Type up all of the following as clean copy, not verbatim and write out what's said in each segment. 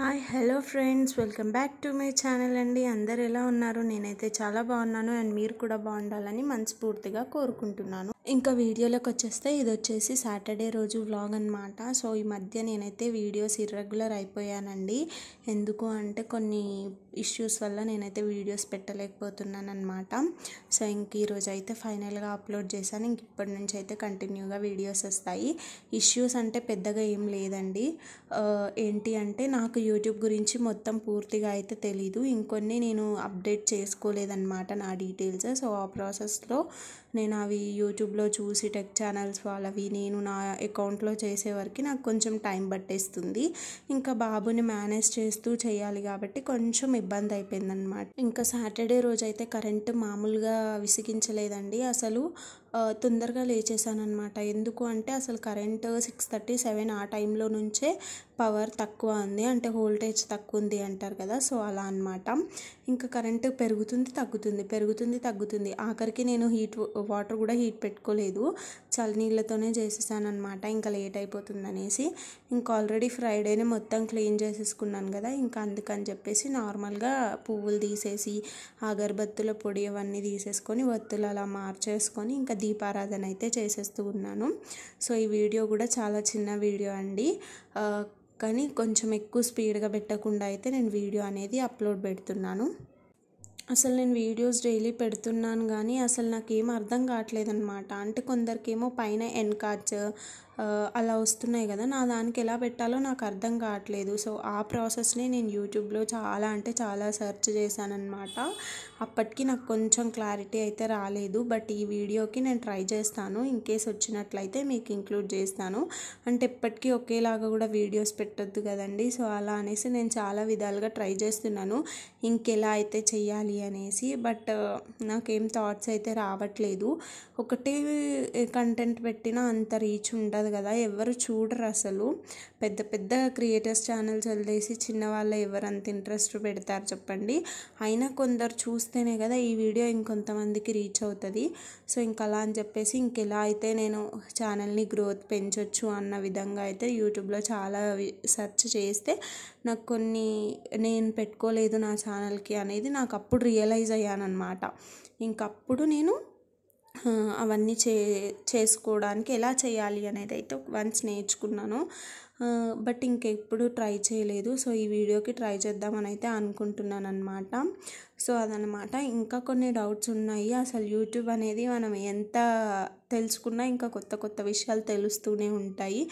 Hi hello friends, welcome back to my channel అండి. అందరు ఎలా ఉన్నారు? నేనైతే చాలా బాగున్నాను అండ్ మీరు కూడా బాగుండాలని మనస్ఫూర్తిగా కోరుకుంటున్నాను. ఇంకా వీడియోలోకి వచ్చేస్తే ఇది వచ్చేసి సాటర్డే రోజు వ్లాగ్ అనమాట. సో ఈ మధ్య నేనైతే వీడియోస్ ఇర్రెగ్యులర్ అయిపోయానండి. ఎందుకు అంటే కొన్ని ఇష్యూస్ వల్ల నేనైతే వీడియోస్ పెట్టలేకపోతున్నాను అనమాట. సో ఇంక ఈరోజు అయితే ఫైనల్గా అప్లోడ్ చేశాను. ఇంక ఇప్పటి నుంచి అయితే కంటిన్యూగా వీడియోస్ వస్తాయి. ఇష్యూస్ అంటే పెద్దగా ఏం లేదండి. ఏంటి అంటే నాకు యూట్యూబ్ గురించి మొత్తం పూర్తిగా అయితే తెలీదు. ఇంకొన్ని నేను అప్డేట్ చేసుకోలేదన్నమాట నా డీటెయిల్స్. సో ఆ ప్రాసెస్లో నేను అవి యూట్యూబ్లో చూసి టెక్ ఛానల్స్ వాళ్ళవి నేను నా అకౌంట్లో చేసే వరకు నాకు కొంచెం టైం పట్టేస్తుంది. ఇంకా బాబుని మేనేజ్ చేస్తూ చేయాలి కాబట్టి కొంచెం ఇబ్బంది అయిపోయిందనమాట. ఇంకా సాటర్డే రోజు అయితే కరెంటు మామూలుగా విసిగించలేదండి. అసలు తొందరగా లేచేసానమాట. ఎందుకు అంటే అసలు కరెంటు 6:30, 7 ఆ టైంలో నుంచే పవర్ తక్కువ ఉంది, అంటే వోల్టేజ్ తక్కువ ఉంది అంటారు కదా. సో అలా అనమాట. ఇంకా కరెంటు పెరుగుతుంది తగ్గుతుంది. ఆఖరికి నేను వాటర్ కూడా హీట్ పెట్టుకోలేదు, చల్లనీళ్ళతోనే చేసేసాను అనమాట. ఇంకా లేట్ అయిపోతుంది అనేసి. ఇంకా ఆల్రెడీ ఫ్రైడేనే మొత్తం క్లీన్ చేసేసుకున్నాను కదా. ఇంకా అందుకని చెప్పేసి నార్మల్గా పువ్వులు తీసేసి అగరబత్తుల పొడి అవన్నీ తీసేసుకొని వత్తులు అలా మార్చేసుకొని ఇంకా దీపారాధన అయితే చేసేస్తూ ఉన్నాను. సో ఈ వీడియో కూడా చాలా చిన్న వీడియో అండి, కానీ కొంచెం ఎక్కువ స్పీడ్గా పెట్టకుండా అయితే నేను వీడియో అనేది అప్లోడ్ పెడుతున్నాను. అసలు నేను వీడియోస్ డైలీ పెడుతున్నాను కానీ అసలు నాకేం అర్థం కావట్లేదన్నమాట. అంటే కొందరికేమో పైన ఎన్ కార్డ్స్ అలా వస్తున్నాయి కదా, నా దానికి ఎలా పెట్టాలో నాకు అర్థం కావట్లేదు. సో ఆ ప్రాసెస్ని నేను యూట్యూబ్లో చాలా సెర్చ్ చేశానన్నమాట. అప్పటికి నాకు కొంచెం క్లారిటీ అయితే రాలేదు. బట్ ఈ వీడియోకి నేను ట్రై చేస్తాను. ఇన్ కేస్ వచ్చినట్లయితే మీకు ఇంక్లూడ్ చేస్తాను. అంటే ఎప్పటికీ ఒకేలాగా కూడా వీడియోస్ పెట్టొద్దు కదండి. సో అలా అనేసి నేను చాలా విధాలుగా ట్రై చేస్తున్నాను ఇంకెలా అయితే చెయ్యాలి అనేసి. బట్ నాకేం థాట్స్ అయితే రావట్లేదు. ఒకటే కంటెంట్ పెట్టినా అంత రీచ్ ఉండదు కదా, ఎవరు చూడరు అసలు. పెద్ద పెద్ద క్రియేటర్స్ ఛానల్స్ వదిలేసి చిన్న వాళ్ళు ఎవరు అంత ఇంట్రెస్ట్ పెడతారు చెప్పండి. అయినా కొందరు చూస్తేనే కదా ఈ వీడియో ఇంకొంతమందికి రీచ్ అవుతుంది. సో ఇంకా అలా అని చెప్పేసి ఇంకెలా అయితే నేను ఛానల్ని గ్రోత్ పెంచొచ్చు అన్న విధంగా అయితే యూట్యూబ్లో చాలా సెర్చ్ చేస్తే నాకు కొన్ని నేను పెట్టుకోలేదు నా ఛానల్కి అనేది నాకు అప్పుడు రియలైజ్ అయ్యానమాట. ఇంకప్పుడు నేను అవన్నీ చేసుకోవడానికి ఎలా చేయాలి అనేది అయితే వన్స్ నేర్చుకున్నాను. బట్ ఇంకెప్పుడు ట్రై చేయలేదు. సో ఈ వీడియోకి ట్రై చేద్దామని అయితే అనుకుంటున్నాను అనమాట. సో అదనమాట. ఇంకా కొన్ని డౌట్స్ ఉన్నాయి. అసలు యూట్యూబ్ అనేది మనం ఎంత తెలుసుకున్నా ఇంకా కొత్త విషయాలు తెలుస్తూనే ఉంటాయి.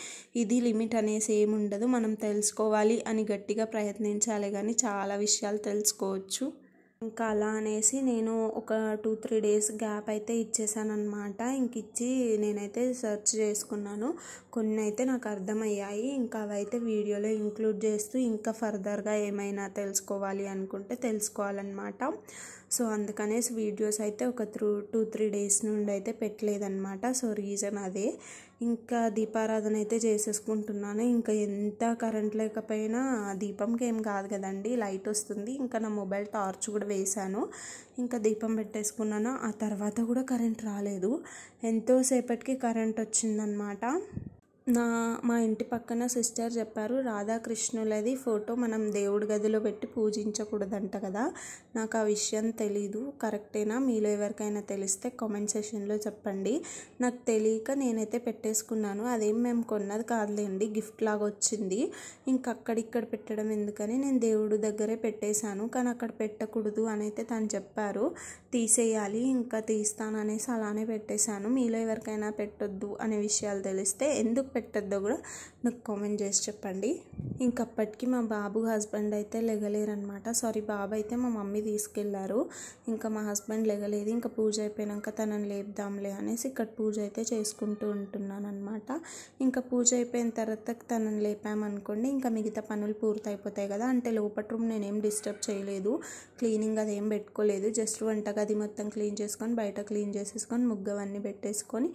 ఇది లిమిట్ అనేసి ఏమి ఉండదు. మనం తెలుసుకోవాలి అని గట్టిగా ప్రయత్నించాలి కానీ చాలా విషయాలు తెలుసుకోవచ్చు. ఇంకా అలా అనేసి నేను ఒక 2-3 డేస్ గ్యాప్ అయితే ఇచ్చేసాను అనమాట. ఇంక ఇచ్చి నేనైతే సెర్చ్ చేసుకున్నాను. కొన్ని అయితే నాకు అర్థమయ్యాయి. ఇంకా అవైతే వీడియోలో ఇంక్లూడ్ చేస్తూ ఇంకా ఫర్దర్గా ఏమైనా తెలుసుకోవాలి అనుకుంటే తెలుసుకోవాలన్నమాట. సో అందుకనేసి వీడియోస్ అయితే ఒక 2-3 డేస్ నుండి అయితే పెట్టలేదన్నమాట. సో రీజన్ అదే. ఇంకా దీపారాధన అయితే చేసేసుకుంటున్నాను. ఇంకా ఎంత కరెంట్ లేకపోయినా దీపంకి ఏం కాదు కదండి, లైట్ వస్తుంది. ఇంకా నా మొబైల్ టార్చ్ కూడా వేశాను. ఇంకా దీపం పెట్టేసుకున్నాను. ఆ తర్వాత కూడా కరెంట్ రాలేదు. ఎంతోసేపటికి కరెంట్ వచ్చిందనమాట. మా ఇంటి పక్కన సిస్టర్ చెప్పారు, రాధాకృష్ణులది ఫోటో మనం దేవుడి గదిలో పెట్టి పూజించకూడదంట కదా. నాకు ఆ విషయం తెలీదు, కరెక్టేనా? మీలో ఎవరికైనా తెలిస్తే కామెంట్ సెషన్లో చెప్పండి. నాకు తెలియక నేనైతే పెట్టేసుకున్నాను. అదేం మేము కొన్నది కాదులేండి, గిఫ్ట్ లాగా వచ్చింది. ఇంకా అక్కడిక్కడ పెట్టడం ఎందుకని నేను దేవుడి దగ్గరే పెట్టేశాను. కానీ అక్కడ పెట్టకూడదు అని అయితే తను చెప్పారు, తీసేయాలి. ఇంకా తీస్తాననేసి అలానే పెట్టేశాను. మీలో ఎవరికైనా పెట్టొద్దు అనే విషయాలు తెలిస్తే ఎందుకు పెట్టద్దో కూడా నాకు కామెంట్ చేసి చెప్పండి. ఇంకప్పటికి మా బాబు హస్బెండ్ అయితే లెగలేరనమాట. సారీ, బాబు అయితే మా మమ్మీ తీసుకెళ్లారు. ఇంకా మా హస్బెండ్ లెగలేదు. ఇంకా పూజ అయిపోయాక తనని లేపుదాంలే అనేసి ఇక్కడ పూజ అయితే చేసుకుంటూ ఉంటున్నాను అనమాట. ఇంకా పూజ అయిపోయిన తర్వాత తనని లేపామనుకోండి ఇంకా మిగతా పనులు పూర్తయిపోతాయి కదా. అంటే లోపల రూమ్ నేనేం డిస్టర్బ్ చేయలేదు, క్లీనింగ్ అదేం పెట్టుకోలేదు. జస్ట్ వంటగది మొత్తం క్లీన్ చేసుకొని బయట క్లీన్ చేసేసుకొని ముగ్గవన్నీ పెట్టేసుకొని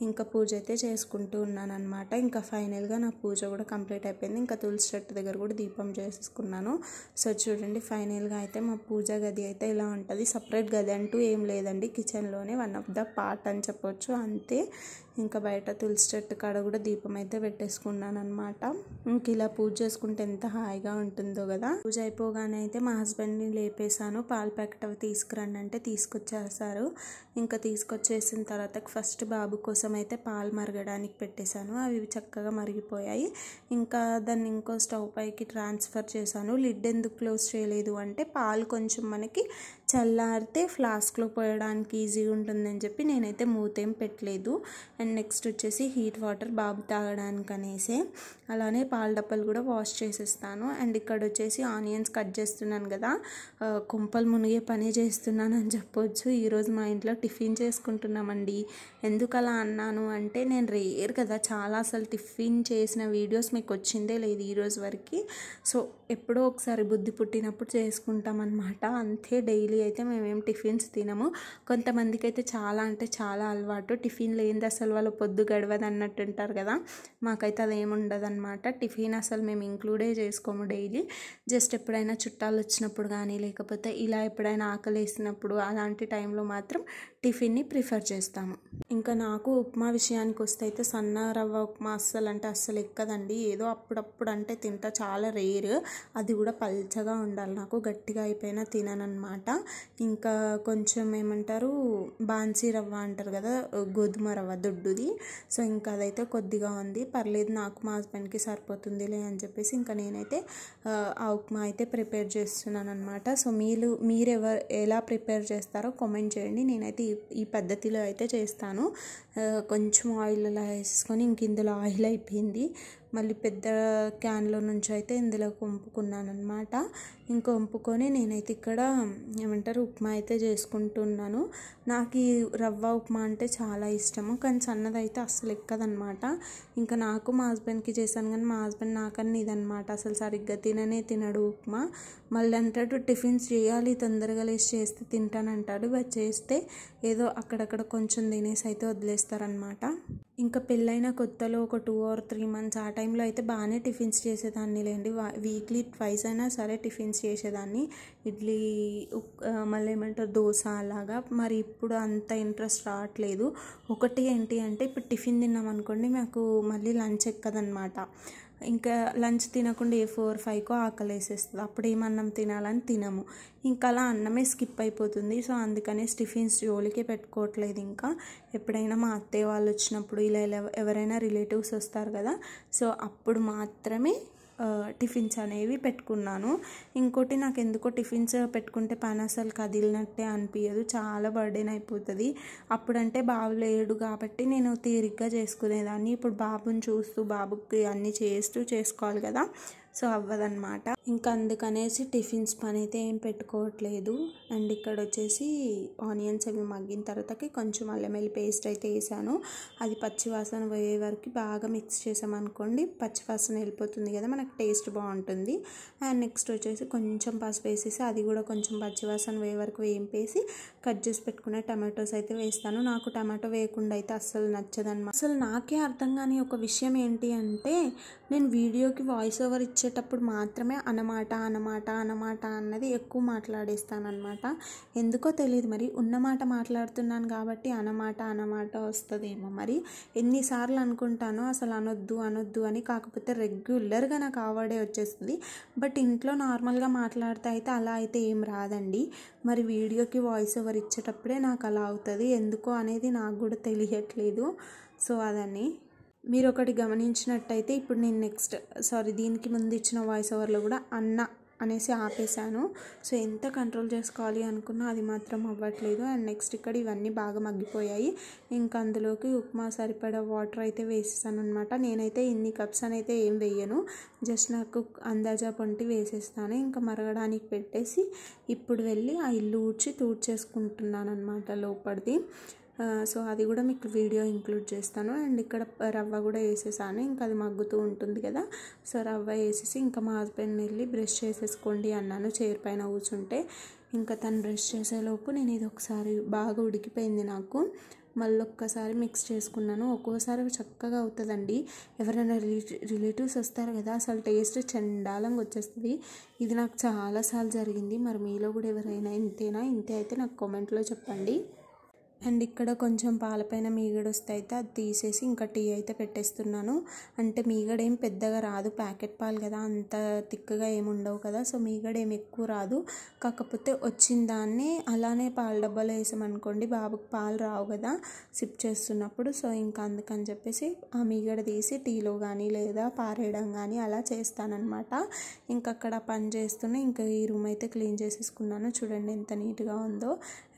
ఇంకా పూజ అయితే చేసుకుంటూ ఉన్నాను అనమాట. ఇంకా ఫైనల్గా నా పూజ కూడా కంప్లీట్ అయిపోయింది. ఇంకా తులసి చెట్టు దగ్గర కూడా దీపం చేసేసుకున్నాను. సో చూడండి, ఫైనల్గా అయితే మా పూజ గది అయితే ఇలా ఉంటుంది. సపరేట్ గది అంటూ ఏం లేదండి, కిచెన్లోనే వన్ ఆఫ్ ద పార్ట్ అని చెప్పొచ్చు అంతే. ఇంకా బయట తులసి చెట్టు కాడ కూడా దీపం అయితే పెట్టేసుకున్నాను అనమాట. ఇంక ఇలా పూజ చేసుకుంటే ఎంత హాయిగా ఉంటుందో కదా. పూజ అయిపోగానే అయితే మా హస్బెండ్ని లేపేశాను. పాల ప్యాకెట్ అవి తీసుకురండి అంటే తీసుకొచ్చేసారు. ఇంకా తీసుకొచ్చేసిన తర్వాత ఫస్ట్ బాబు కోసం అయితే పాలు మరగడానికి పెట్టేశాను. అవి చక్కగా మరిగిపోయాయి. ఇంకా దాన్ని ఇంకో స్టవ్ పైకి ట్రాన్స్ఫర్ చేశాను. లిడ్ ఎందుకు క్లోజ్ చేయలేదు అంటే పాలు కొంచెం మనకి చల్లారితే ఫ్లాస్క్లో పోయడానికి ఈజీగా ఉంటుందని చెప్పి నేనైతే మూతేం పెట్టలేదు. అండ్ నెక్స్ట్ వచ్చేసి హీట్ వాటర్ బాబు తాగడానికి అనేసి, అలానే పాల డబ్బాలు కూడా వాష్ చేసేస్తాను. అండ్ ఇక్కడ వచ్చేసి ఆనియన్స్ కట్ చేస్తున్నాను కదా, కుంపలు మునిగే పని చేస్తున్నాను అని చెప్పొచ్చు. ఈరోజు మా ఇంట్లో టిఫిన్ చేసుకుంటున్నామండి. ఎందుకు అలా అన్నాను అంటే నేను రేర్ కదా, చాలా అసలు టిఫిన్ చేసిన వీడియోస్ మీకు వచ్చిందే లేదు ఈరోజు వరకు. సో ఎప్పుడో ఒకసారి బుద్ధి పుట్టినప్పుడు చేసుకుంటాం అన్నమాట, అంతే. డైలీ అయితే మేమేం టిఫిన్స్ తినము. కొంతమందికి అయితే చాలా అంటే చాలా అలవాటు, టిఫిన్ లేనిది అసలు వాళ్ళ పొద్దు గడవదు అన్నట్టు ఉంటారు కదా. మాకైతే అదేమి ఉండదు అనమాట. టిఫిన్ అసలు మేము ఇంక్లూడే చేసుకోము డైలీ. జస్ట్ ఎప్పుడైనా చుట్టాలు వచ్చినప్పుడు కానీ, లేకపోతే ఇలా ఎప్పుడైనా ఆకలి వేసినప్పుడు అలాంటి టైంలో మాత్రం టిఫిన్ని ప్రిఫర్ చేస్తాము. ఇంకా నాకు ఉప్మా విషయానికి వస్తే అయితే సన్న రవ్వ ఉప్మా అస్సలు అంటే అస్సలు ఎక్కదండి. ఏదో అప్పుడప్పుడు అంటే తింటా, చాలా రేర్. అది కూడా పల్చగా ఉండాలి, నాకు గట్టిగా అయిపోయినా తిననమాట. ఇంకా కొంచెం ఏమంటారు బాన్సీ రవ్వ అంటారు కదా, గోధుమ రవ్వ దొడ్డుది. సో ఇంకా అదైతే కొద్దిగా ఉంది, పర్లేదు నాకు మా హస్బెండ్కి సరిపోతుందిలే అని చెప్పేసి ఇంకా నేనైతే ఆ ఉప్మా అయితే ప్రిపేర్ చేస్తున్నాను అనమాట. సో మీరు ఎలా ప్రిపేర్ చేస్తారో కామెంట్ చేయండి. నేనైతే ఈ పద్ధతిలో అయితే చేస్తాను. కొంచెం ఆయిల్ అలా వేసుకొని ఇంక ఇందులో ఆయిల్ అయిపోయింది. మళ్ళీ పెద్ద క్యాన్లో నుంచి అయితే ఇందులోకి వంపుకున్నాను అనమాట. ఇంకా వంపుకొని నేనైతే ఇక్కడ ఏమంటారు ఉప్మా అయితే చేసుకుంటున్నాను. నాకు ఈ రవ్వ ఉప్మా అంటే చాలా ఇష్టము, కానీ సన్నదైతే అస్సలు ఎక్కదనమాట. ఇంకా నాకు మా హస్బెండ్కి చేశాను, కానీ మా హస్బెండ్ నాకన్నా ఇదనమాట, అసలు సరిగ్గా తినడు ఉప్మా. మళ్ళీ అంటాడు టిఫిన్స్ చేయాలి, తొందరగా లేచి చేస్తే తింటానంటాడు. బట్ చేస్తే ఏదో అక్కడక్కడ కొంచెం తినేసి అయితే వదిలేస్తారనమాట. ఇంకా పెళ్ళైన కొత్తలో ఒక 2 or 3 months ఆ టైంలో అయితే బాగానే టిఫిన్స్ చేసేదాన్ని లేండి. వీక్లీ ట్వైస్ అయినా సరే టిఫిన్స్ చేసేదాన్ని. ఇడ్లీ, మళ్ళీ ఏమంటారు దోశ అలాగా. మరి ఇప్పుడు అంత ఇంట్రెస్ట్ రావట్లేదు. ఒకటి ఏంటి అంటే ఇప్పుడు టిఫిన్ తిన్నాం అనుకోండి, మాకు మళ్ళీ లంచ్ ఎక్కదనమాట. ఇంకా లంచ్ తినకుండా 4-5కో ఆకలి వేసేస్తుంది. అప్పుడు ఏమన్నం తినాలని తినము, ఇంకా అలా అన్నమే స్కిప్ అయిపోతుంది. సో అందుకనే టిఫిన్స్ జోలికే పెట్టుకోవట్లేదు. ఇంకా ఎప్పుడైనా మా అత్తయ్య వాళ్ళు వచ్చినప్పుడు ఇలా ఎవరైనా రిలేటివ్స్ వస్తారు కదా, సో అప్పుడు మాత్రమే టిఫిన్స్ అనేవి పెట్టుకున్నాను. ఇంకోటి నాకు ఎందుకో టిఫిన్స్ పెట్టుకుంటే పని అసలు కదిలినట్టే అనిపించదు, చాలా బర్డెన్ అయిపోతుంది. అప్పుడంటే బాబు లేడు కాబట్టి నేను తీరిగ్గా చేసుకునేదాన్ని. ఇప్పుడు బాబుని చూస్తూ బాబుకి అన్నీ చేసుకోవాలి కదా, సో అవ్వదన్నమాట. ఇంకా అందుకనేసి టిఫిన్స్ పని అయితే ఏం పెట్టుకోవట్లేదు. అండ్ ఇక్కడ వచ్చేసి ఆనియన్స్ అవి మగ్గిన తర్వాతకి కొంచెం అల్లం వెల్లుల్లి పేస్ట్ అయితే వేసాను. అది పచ్చివాసన పోయే వరకు బాగా మిక్స్ చేసామనుకోండి, పచ్చివాసన వెళ్ళిపోతుంది కదా, మనకు టేస్ట్ బాగుంటుంది. అండ్ నెక్స్ట్ వచ్చేసి కొంచెం పసుపు వేసేసి అది కూడా కొంచెం పచ్చివాసన పోయే వరకు వేంపేసి కట్ చేసి పెట్టుకునే టమాటోస్ అయితే వేస్తాను. నాకు టమాటో వేయకుండా అయితే అస్సలు నచ్చదన్నమాట. అసలు నాకే అర్థం కాని ఒక విషయం ఏంటి అంటే, నేను వీడియోకి వాయిస్ ఓవర్ ఇచ్చేటప్పుడు మాత్రమే అనమాట అన్నది ఎక్కువ మాట్లాడేస్తానమాట. ఎందుకో తెలియదు, మరి ఉన్నమాట మాట్లాడుతున్నాను కాబట్టి అనమాట వస్తుందేమో. మరి ఎన్నిసార్లు అనుకుంటానో అసలు అనొద్దు అని, కాకపోతే రెగ్యులర్గా నాకు ఆ వర్డే వచ్చేస్తుంది. బట్ ఇంట్లో నార్మల్గా మాట్లాడితే అయితే అలా అయితే ఏం రాదండి. మరి వీడియోకి వాయిస్ ఓవర్ ఇచ్చేటప్పుడే నాకు అలా అవుతుంది, ఎందుకో అనేది నాకు కూడా తెలియట్లేదు. సో అదని మీరు ఒకటి గమనించినట్టయితే ఇప్పుడు నేను దీనికి ముందు ఇచ్చిన వాయిస్ ఓవర్లో కూడా అన్న అనేసి ఆపేశాను. సో ఎంత కంట్రోల్ చేసుకోవాలి అనుకున్నా అది మాత్రం అవ్వట్లేదు. అండ్ నెక్స్ట్ ఇక్కడ ఇవన్నీ బాగా మగ్గిపోయాయి. ఇంకా అందులోకి ఉప్మా సరిపడా వాటర్ అయితే వేసేసాను అనమాట. నేనైతే ఇన్ని కప్స్ అని అయితే ఏం వేయను, జస్ట్ నాకు అందాజా పొంటి వేసేస్తాను. ఇంకా మరగడానికి పెట్టేసి ఇప్పుడు వెళ్ళి ఆ ఇల్లు తూడ్చేసుకుంటున్నాను అనమాట లోపలిది. సో అది కూడా మీకు వీడియో ఇంక్లూడ్ చేస్తాను. అండ్ ఇక్కడ రవ్వ కూడా వేసేసాను, ఇంకా అది మగ్గుతూ ఉంటుంది కదా. సో రవ్వ వేసేసి ఇంకా మా హస్బెండ్ని వెళ్ళి బ్రష్ చేసేసుకోండి అన్నాను చైర్ పైన కూర్చుంటే. ఇంకా తను బ్రష్ చేసేలోపు నేను ఇది ఒకసారి బాగా ఉడికిపోయింది నాకు, మళ్ళీ ఒక్కసారి మిక్స్ చేసుకున్నాను. ఒక్కోసారి చక్కగా అవుతుందండి. ఎవరైనా రిలేటివ్స్ వస్తారు కదా, అసలు టేస్ట్ చండాలంగా వచ్చేస్తుంది. ఇది నాకు చాలాసార్లు జరిగింది. మరి మీలో కూడా ఎవరైనా ఇంతే అయితే నాకు కామెంట్లో చెప్పండి. అండ్ ఇక్కడ కొంచెం పాలపైన మీగడ వస్తే అయితే అది తీసేసి ఇంకా టీ అయితే పెట్టేస్తున్నాను. అంటే మీగడ ఏం పెద్దగా రాదు, ప్యాకెట్ పాలు కదా, అంత తిక్కగా ఏమి ఉండవు కదా, సో మీగడ ఏమి ఎక్కువ రాదు. కాకపోతే వచ్చిన దాన్ని అలానే పాల డబ్బాలో వేసామనుకోండి బాబుకి పాలు రావు కదా సిప్ చేస్తున్నప్పుడు. సో ఇంకా అందుకని చెప్పేసి ఆ మీగడ తీసి టీలో కానీ లేదా పారేయడం కానీ అలా చేస్తానన్నమాట. ఇంకా అక్కడ పని చేస్తూనే ఇంకా ఈ రూమ్ అయితే క్లీన్ చేసేసుకున్నాను. చూడండి ఎంత నీట్గా ఉందో.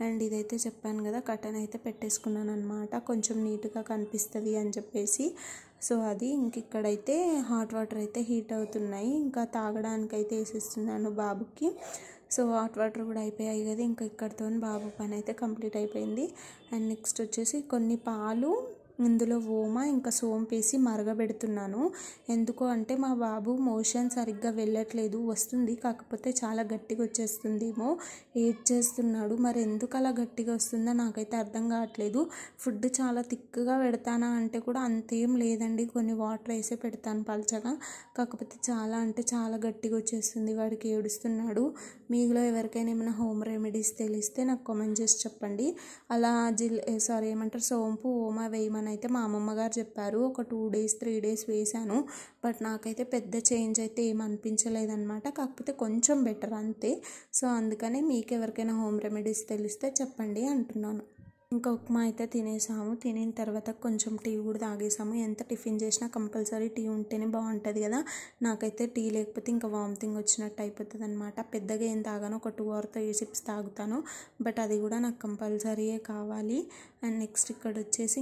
అండ్ ఇదైతే చెప్పాను కదా కటన్ అయితే పెట్టేసుకున్నాను అనమాట, కొంచెం నీట్గా కనిపిస్తుంది అని చెప్పేసి. సో అది ఇంక ఇక్కడైతే హాట్ వాటర్ అయితే హీట్ అవుతున్నాయి, ఇంకా తాగడానికి అయితే వేసేస్తున్నాను బాబుకి. సో హాట్ వాటర్ కూడా అయిపోయాయి కదా, ఇంకా ఇక్కడితో బాబు పని అయితే కంప్లీట్ అయిపోయింది. అండ్ నెక్స్ట్ వచ్చేసి కొన్ని పాలు ఇందులో ఓమా ఇంకా సోంపు వేసి మరగబెడుతున్నాను. ఎందుకు అంటే మా బాబు మోషన్ సరిగ్గా వెళ్ళట్లేదు, వస్తుంది కాకపోతే చాలా గట్టిగా వచ్చేస్తుందేమో, ఏడ్ చేస్తున్నాడు. మరి ఎందుకు అలా గట్టిగా వస్తుందో నాకైతే అర్థం కావట్లేదు. ఫుడ్ చాలా థిక్గా పెడతానా అంటే కూడా అంతేం లేదండి, కొన్ని వాటర్ వేసే పెడతాను పల్చగా, కాకపోతే చాలా అంటే చాలా గట్టిగా వచ్చేస్తుంది, వాడికి ఏడుస్తున్నాడు. మీలో ఎవరికైనా ఏమైనా హోమ్ రెమెడీస్ తెలిస్తే నాకు కామెంట్ చేసి చెప్పండి. అలా ఏమంటారు సోంపు ఓమా వేయమని అయితే మా అమ్మమ్మ గారు చెప్పారు. ఒక 2 days 3 days వేసాను, బట్ నాకైతే పెద్ద చేంజ్ అయితే ఏం అనిపించలేదన్నమాట, కాకపోతే కొంచెం బెటర్ అంతే. సో అందుకనే మీకు ఎవరికైనా హోమ్ రెమెడీస్ తెలిస్తే చెప్పండి అంటున్నాను. ఇంకా ఉప్మా అయితే తినేసాము, తినిన తర్వాత కొంచెం టీ కూడా తాగేసాము. ఎంత టిఫిన్ చేసినా కంపల్సరీ టీ ఉంటేనే బాగుంటుంది కదా, నాకైతే టీ లేకపోతే ఇంకా వామిటింగ్ వచ్చినట్టు అయిపోతుంది అనమాట. పెద్దగా ఏం తాగాను, ఒక 2 or 3 sips తాగుతాను, బట్ అది కూడా నాకు కంపల్సరీయే కావాలి. అండ్ నెక్స్ట్ ఇక్కడ వచ్చేసి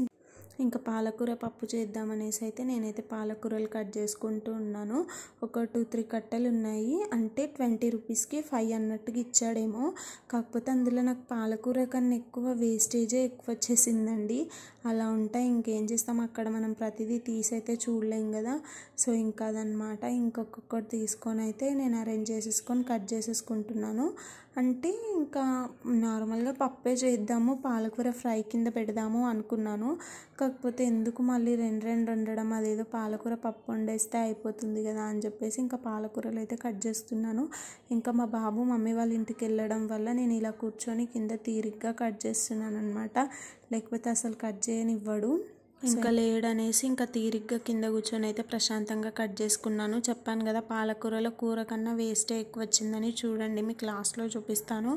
ఇంకా పాలకూర పప్పు చేద్దామనేసి అయితే నేనైతే పాలకూరలు కట్ చేసుకుంటూ ఉన్నాను. ఒక 2-3 కట్టలు ఉన్నాయి, అంటే 20 రూపీస్కి 5 అన్నట్టుగా ఇచ్చాడేమో. కాకపోతే అందులో నాకు పాలకూర కన్నా ఎక్కువ వేస్టేజే ఎక్కువ వచ్చేసిందండి. అలా ఉంటాయి, ఇంకేం చేస్తాం, అక్కడ మనం ప్రతిదీ తీసైతే చూడలేం కదా. సో ఇంకా అదనమాట, ఇంకొకటి తీసుకొని అయితే నేను అరేంజ్ చేసేసుకొని కట్ చేసేసుకుంటున్నాను. అంటే ఇంకా నార్మల్గా పప్పే చేద్దాము, పాలకూర ఫ్రై కింద పెడదాము అనుకున్నాను. కాకపోతే ఎందుకు మళ్ళీ రెండు వండడం, అదేదో పాలకూర పప్పు వండేస్తే అయిపోతుంది కదా అని చెప్పేసి ఇంకా పాలకూరలు అయితే కట్ చేస్తున్నాను. ఇంకా మా బాబు మమ్మీ వాళ్ళ ఇంటికి వెళ్ళడం వల్ల నేను ఇలా కూర్చొని కింద తీరిగ్గా కట్ చేస్తున్నాను అనమాట, లేకపోతే అసలు కట్ చేయనివ్వడు. ఇంకా లేడనేసి ఇంకా తీరిగ్గా కింద కూర్చొని అయితే ప్రశాంతంగా కట్ చేసుకున్నాను. చెప్పాను కదా పాలకూరలో కూర కన్నా వేస్టే ఎక్కువ వచ్చిందని, చూడండి మీకు లాస్ట్లో చూపిస్తాను.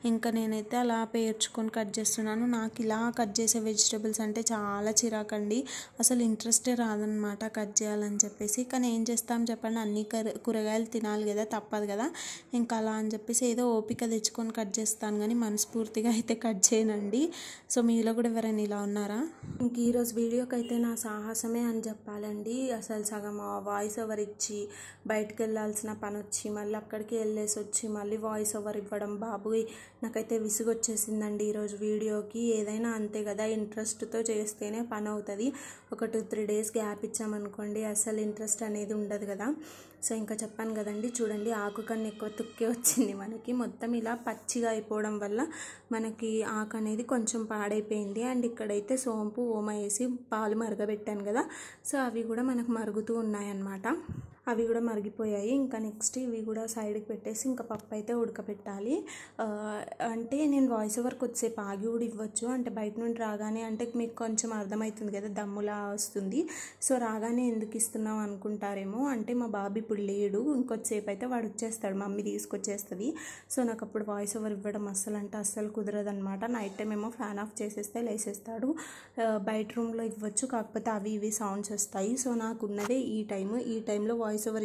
ఇంకా నేనైతే అలా పేర్చుకొని కట్ చేస్తున్నాను. నాకు ఇలా కట్ చేసే వెజిటేబుల్స్ అంటే చాలా చిరాకండి, అసలు ఇంట్రెస్టే రాదనమాట కట్ చేయాలని చెప్పేసి. కానీ ఏం చేస్తాం చెప్పండి, అన్ని కూరగాయలు తినాలి కదా, తప్పదు కదా. ఇంకా అలా అని చెప్పేసి ఏదో ఓపిక తెచ్చుకొని కట్ చేస్తాను, కానీ మనస్ఫూర్తిగా అయితే కట్ చేయనండి. సో మీలో కూడా ఎవరైనా ఇలా ఉన్నారా? ఇంక ఈరోజు వీడియోకి అయితే నా సాహసమే అని చెప్పాలండి. అసలు సగం వాయిస్ ఓవర్ ఇచ్చి బయటకు వెళ్ళాల్సిన పని వచ్చి మళ్ళీ అక్కడికి వెళ్ళేసి వచ్చి మళ్ళీ వాయిస్ ఓవర్ ఇవ్వడం, బాబోయ్ నాకైతే విసుగు వచ్చేసిందండి ఈరోజు వీడియోకి. ఏదైనా అంతే కదా, ఇంట్రెస్ట్తో చేస్తేనే పని అవుతుంది. ఒక 2-3 days గ్యాప్ ఇచ్చామనుకోండి అసలు ఇంట్రెస్ట్ అనేది ఉండదు కదా. సో ఇంకా చెప్పాను కదండి, చూడండి ఆకు కన్నా ఎక్కువ తుక్కే వచ్చింది మనకి, మొత్తం ఇలా పచ్చిగా అయిపోవడం వల్ల మనకి ఆకు అనేది కొంచెం పాడైపోయింది. అండ్ ఇక్కడైతే సోంపు ఓమా వేసి పాలు మరగబెట్టాను కదా, సో అవి కూడా మనకు మరుగుతూ ఉన్నాయన్నమాట, అవి కూడా మరిగిపోయాయి. ఇంకా నెక్స్ట్ ఇవి కూడా సైడ్కి పెట్టేసి ఇంకా పప్పు అయితే ఉడకబెట్టాలి. అంటే నేను వాయిస్ ఓవర్ కొద్దిసేపు ఆగి కూడా ఇవ్వచ్చు, అంటే బయట నుండి రాగానే అంటే మీకు కొంచెం అర్థమవుతుంది కదా దమ్ములా వస్తుంది. సో రాగానే ఎందుకు ఇస్తున్నాం అనుకుంటారేమో, అంటే మా బాబు ఇప్పుడు లేడు, ఇంకొద్దిసేపు అయితే వాడు వచ్చేస్తాడు, మమ్మీ తీసుకొచ్చేస్తుంది. సో నాకు అప్పుడు వాయిస్ ఓవర్ ఇవ్వడం అస్సలు కుదరదనమాట. నైట్ టైం ఏమో ఫ్యాన్ ఆఫ్ చేసేస్తే లేసేస్తాడు. బయట రూమ్లో ఇవ్వచ్చు, కాకపోతే అవి ఇవి సౌండ్స్ వస్తాయి. సో నాకు ఉన్నదే ఈ టైంలో వాయిస్ ఓవర్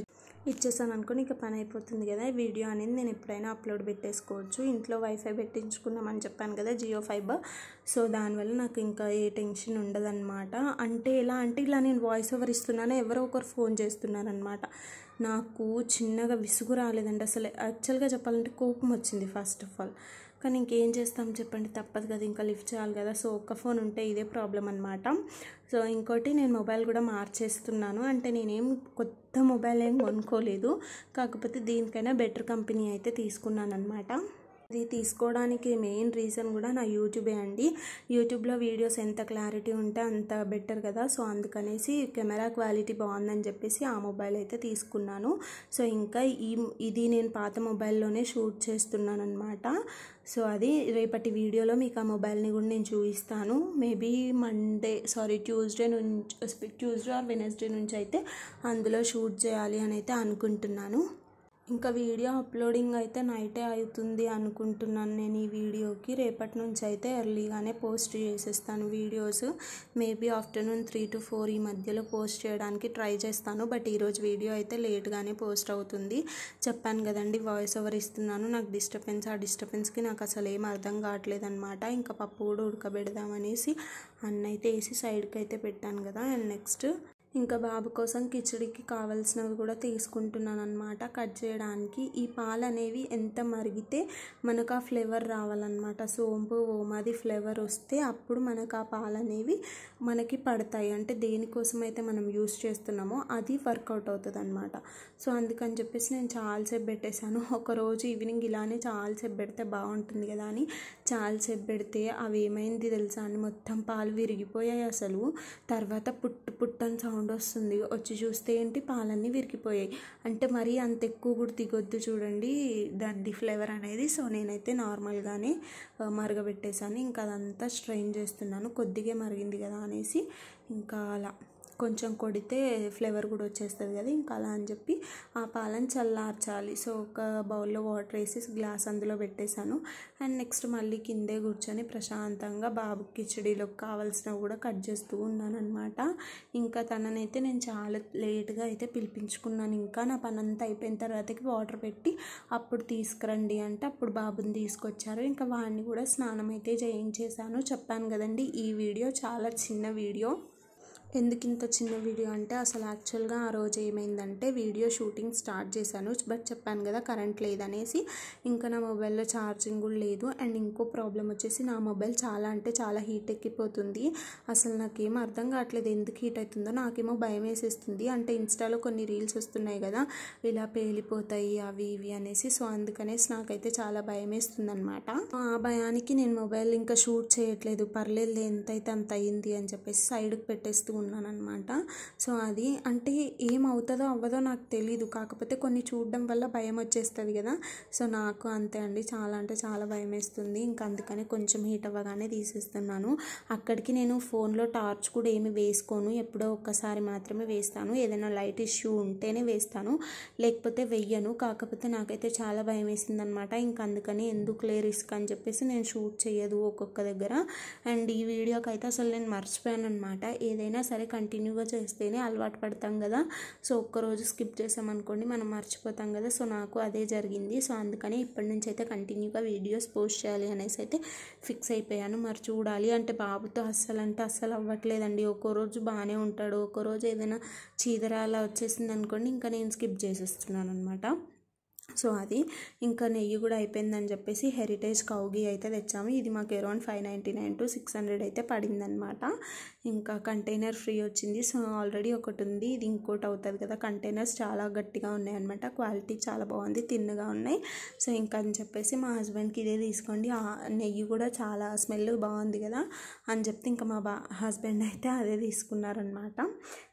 ఇచ్చేసాను అనుకోని ఇక పని అయిపోతుంది కదా. వీడియో అనేది నేను ఎప్పుడైనా అప్లోడ్ పెట్టేసుకోవచ్చు. ఇంట్లో వైఫై పెట్టించుకున్నామని చెప్పాను కదా, జియో ఫైబర్. సో దానివల్ల నాకు ఇంకా ఏ టెన్షన్ ఉండదన్నమాట. అంటే ఎలా అంటే ఇలా నేను వాయిస్ ఓవర్ ఇస్తున్నాను, ఎవరో ఒకరు ఫోన్ చేస్తున్నారనమాట. నాకు చిన్నగా విసుగు రాలేదండి అసలు, యాక్చువల్గా చెప్పాలంటే కోపం వచ్చింది ఫస్ట్ ఆఫ్ ఆల్. కానీ ఇంకేం చేస్తాం చెప్పండి, తప్పదు కదా, ఇంకా లిఫ్ట్ చేయాలి కదా. సో ఒక్క ఫోన్ ఉంటే ఇదే ప్రాబ్లం అనమాట. సో ఇంకోటి నేను మొబైల్ కూడా మార్చేస్తున్నాను, అంటే నేనేం కొత్త మొబైల్ ఏం కొనుక్కోలేదు, కాకపోతే దీనికైనా బెటర్ కంపెనీ అయితే తీసుకున్నాను అనమాట. ఇది తీసుకోవడానికి మెయిన్ రీజన్ కూడా నా యూట్యూబే అండి. యూట్యూబ్లో వీడియోస్ ఎంత క్లారిటీ ఉంటే అంత బెటర్ కదా. సో అందుకనేసి కెమెరా క్వాలిటీ బాగుందని చెప్పేసి ఆ మొబైల్ అయితే తీసుకున్నాను. సో ఇంకా ఇది నేను పాత మొబైల్లోనే షూట్ చేస్తున్నాను అనమాట. సో అది రేపటి వీడియోలో మీకు ఆ మొబైల్ని కూడా నేను చూపిస్తాను. మేబీ ట్యూస్డే ఆర్ వెనస్డే నుంచి అయితే అందులో షూట్ చేయాలి అని అయితే అనుకుంటున్నాను. ఇంకా వీడియో అప్లోడింగ్ అయితే నైటే అవుతుంది అనుకుంటున్నాను నేను ఈ వీడియోకి. రేపటి నుంచి అయితే ఎర్లీగానే పోస్ట్ చేసేస్తాను వీడియోస్. మేబీ ఆఫ్టర్నూన్ 3 to 4 ఈ మధ్యలో పోస్ట్ చేయడానికి ట్రై చేస్తాను. బట్ ఈరోజు వీడియో అయితే లేట్గానే పోస్ట్ అవుతుంది. చెప్పాను కదండి, వాయిస్ ఓవర్ ఇస్తున్నాను, నాకు ఆ డిస్టర్బెన్స్కి నాకు అసలు ఏం అర్థం కావట్లేదు అనమాట. ఇంకా పప్పు కూడా ఉడకబెడదామనేసి అన్నైతే వేసి సైడ్కి అయితే పెట్టాను కదా. అండ్ నెక్స్ట్ ఇంకా బాబు కోసం కిచడికి కావాల్సినవి కూడా తీసుకుంటున్నాను అనమాట కట్ చేయడానికి. ఈ పాలు అనేవి ఎంత మరిగితే మనకు ఆ ఫ్లేవర్ రావాలన్నమాట. సోంపు ఓమాది ఫ్లేవర్ వస్తే అప్పుడు మనకు ఆ పాలు అనేవి మనకి పడతాయి. అంటే దేనికోసం అయితే మనం యూస్ చేస్తున్నామో అది వర్కౌట్ అవుతుంది అనమాట. సో అందుకని చెప్పేసి నేను చాలాసేపు పెట్టేశాను. ఒకరోజు ఈవినింగ్ ఇలానే చాలాసేపు పెడితే బాగుంటుంది కదా అని చాలాసేపు పెడితే అవి ఏమైంది తెలుసా అండి, మొత్తం పాలు విరిగిపోయాయి అసలు. తర్వాత పుట్టని సౌండ్ వస్తుంది, వచ్చి చూస్తే ఏంటి పాలన్నీ విరిగిపోయాయి. అంటే మరీ అంత ఎక్కువ కూడా దిగొద్దు చూడండి దాని ఫ్లేవర్ అనేది. సో నేనైతే నార్మల్గానే మరగబెట్టేశాను. ఇంకా అదంతా స్ట్రెయిన్ చేస్తున్నాను, కొద్దిగా మరిగింది కదా అనేసి. ఇంకా అలా కొంచెం కొడితే ఫ్లేవర్ కూడా వచ్చేస్తుంది కదా, ఇంకా అలా అని చెప్పి ఆ పాలను చల్లార్చాలి. సో ఒక బౌల్లో వాటర్ వేసి గ్లాస్ అందులో పెట్టేశాను. అండ్ నెక్స్ట్ మళ్ళీ కిందే కూర్చొని ప్రశాంతంగా బాబు కిచడీలోకి కావాల్సినవి కూడా కట్ చేస్తూ ఉన్నాను అనమాట. ఇంకా తననైతే నేను చాలా లేట్గా అయితే పిలిపించుకున్నాను. ఇంకా నా పని అంతా అయిపోయిన తర్వాతకి వాటర్ పెట్టి అప్పుడు తీసుకురండి అంటే అప్పుడు బాబుని తీసుకొచ్చారు. ఇంకా వాడిని కూడా స్నానం అయితే చేయించేశాను. చెప్పాను కదండి ఈ వీడియో చాలా చిన్న వీడియో. ఎందుకు ఇంత చిన్న వీడియో అంటే అసలు యాక్చువల్గా ఆ రోజు ఏమైందంటే వీడియో షూటింగ్ స్టార్ట్ చేశాను. బట్ చెప్పాను కదా కరెంట్ లేదనేసి. ఇంకా నా మొబైల్లో ఛార్జింగ్ కూడా లేదు. అండ్ ఇంకో ప్రాబ్లం వచ్చేసి నా మొబైల్ చాలా అంటే చాలా హీట్ ఎక్కిపోతుంది. అసలు నాకేం అర్థం కావట్లేదు ఎందుకు హీట్ అవుతుందో. నాకేమో భయం వేసేస్తుంది. అంటే ఇన్స్టాలో కొన్ని రీల్స్ వస్తున్నాయి కదా ఇలా పేలిపోతాయి అవి ఇవి అనేసి. సో అందుకనేసి నాకైతే చాలా భయం వేస్తుంది అనమాట. ఆ భయానికి నేను మొబైల్ ఇంకా షూట్ చేయట్లేదు. పర్లేదు ఎంతైతే అంత అయింది అని చెప్పేసి సైడ్కి పెట్టేస్తూ ఉన్నాను అనమాట. సో అది అంటే ఏమవుతుందో అవ్వదో నాకు తెలీదు, కాకపోతే కొన్ని చూడడం వల్ల భయం వచ్చేస్తుంది కదా. సో నాకు అంతే అండి, చాలా అంటే చాలా భయం వేస్తుంది. ఇంకా అందుకని కొంచెం హీట్ అవ్వగానే తీసేస్తున్నాను. అక్కడికి నేను ఫోన్లో టార్చ్ కూడా ఏమి వేసుకోను, ఎప్పుడో ఒక్కసారి మాత్రమే వేస్తాను. ఏదైనా లైట్ ఇష్యూ ఉంటేనే వేస్తాను, లేకపోతే వెయ్యను. కాకపోతే నాకైతే చాలా భయం వేసింది అనమాట. ఇంకా అందుకని ఎందుకులే రిస్క్ అని చెప్పేసి నేను షూట్ చేయదు ఒక్కొక్క దగ్గర. అండ్ ఈ వీడియోకి అయితే అసలు నేను మర్చిపోయాను అనమాట. ఏదైనా సరే కంటిన్యూగా చేస్తేనే అలవాటు పడతాం కదా. సో ఒక్కరోజు స్కిప్ చేసామనుకోండి మనం మర్చిపోతాం కదా. సో నాకు అదే జరిగింది. సో అందుకని ఇప్పటి నుంచి అయితే కంటిన్యూగా వీడియోస్ పోస్ట్ చేయాలి అనేసి అయితే ఫిక్స్ అయిపోయాను. మరి చూడాలి, అంటే బాబుతో అస్సలు అవ్వట్లేదండి. ఒక్కో రోజు బాగానే ఉంటాడు, ఒక్కో రోజు ఏదైనా చీదరాలా వచ్చేసింది అనుకోండి ఇంకా నేను స్కిప్ చేసేస్తున్నాను అనమాట. సో అది ఇంకా నెయ్యి కూడా అయిపోయిందని చెప్పేసి హెరిటేజ్ కౌ ఘీ అయితే తెచ్చాము. ఇది మాకు అరౌండ్ 599 to 600 అయితే పడిందనమాట. ఇంకా కంటైనర్ ఫ్రీ వచ్చింది. సో ఆల్రెడీ ఒకటి ఉంది, ఇది ఇంకోటి అవుతుంది కదా. కంటైనర్స్ చాలా గట్టిగా ఉన్నాయి అనమాట, క్వాలిటీ చాలా బాగుంది, తిన్నగా ఉన్నాయి. సో ఇంకా అని చెప్పేసి మా హస్బెండ్కి ఇదే తీసుకోండి, ఆ నెయ్యి కూడా చాలా స్మెల్ బాగుంది కదా అని చెప్తే ఇంకా మా హస్బెండ్ అయితే అదే తీసుకున్నారనమాట.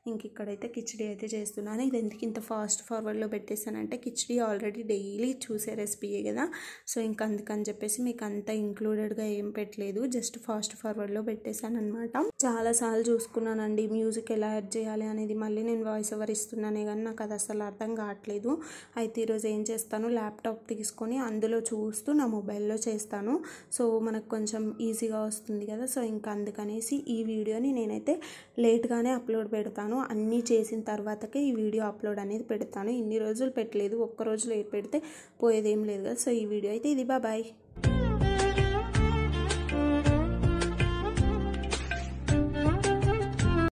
ఇంక ఇక్కడైతే కిచడీ అయితే చేస్తున్నాను. ఇది ఎందుకు ఇంత ఫాస్ట్ ఫార్వర్డ్లో పెట్టేశానంటే కిచడీ ఆల్రెడీ డైలీ చూసే రెసిపీయే కదా. సో ఇంకా అందుకని చెప్పేసి మీకు అంత ఇంక్లూడెడ్గా ఏం పెట్టలేదు, జస్ట్ ఫాస్ట్ ఫార్వర్డ్లో పెట్టేశాను అనమాట. చాలాసార్లు చూసుకున్నానండి మ్యూజిక్ ఎలా యాడ్ చేయాలి అనేది. మళ్ళీ నేను వాయిస్ ఓవర్ ఇస్తున్నానే కానీ నాకు అది అసలు అర్థం కావట్లేదు. అయితే ఈరోజు ఏం చేస్తాను, ల్యాప్టాప్ తీసుకొని అందులో చూస్తూ నా మొబైల్లో చేస్తాను. సో మనకు కొంచెం ఈజీగా వస్తుంది కదా. సో ఇంకా అందుకనేసి ఈ వీడియోని నేనైతే లేట్గానే అప్లోడ్ పెడతాను. అన్నీ చేసిన తర్వాతకే ఈ వీడియో అప్లోడ్ అనేది పెడతాను. ఇన్ని రోజులు పెట్టలేదు, ఒక్కరోజు లేట్ పెడితే పోయేదేం లేదు కదా. సో ఈ వీడియో అయితే ఇది, బాయ్.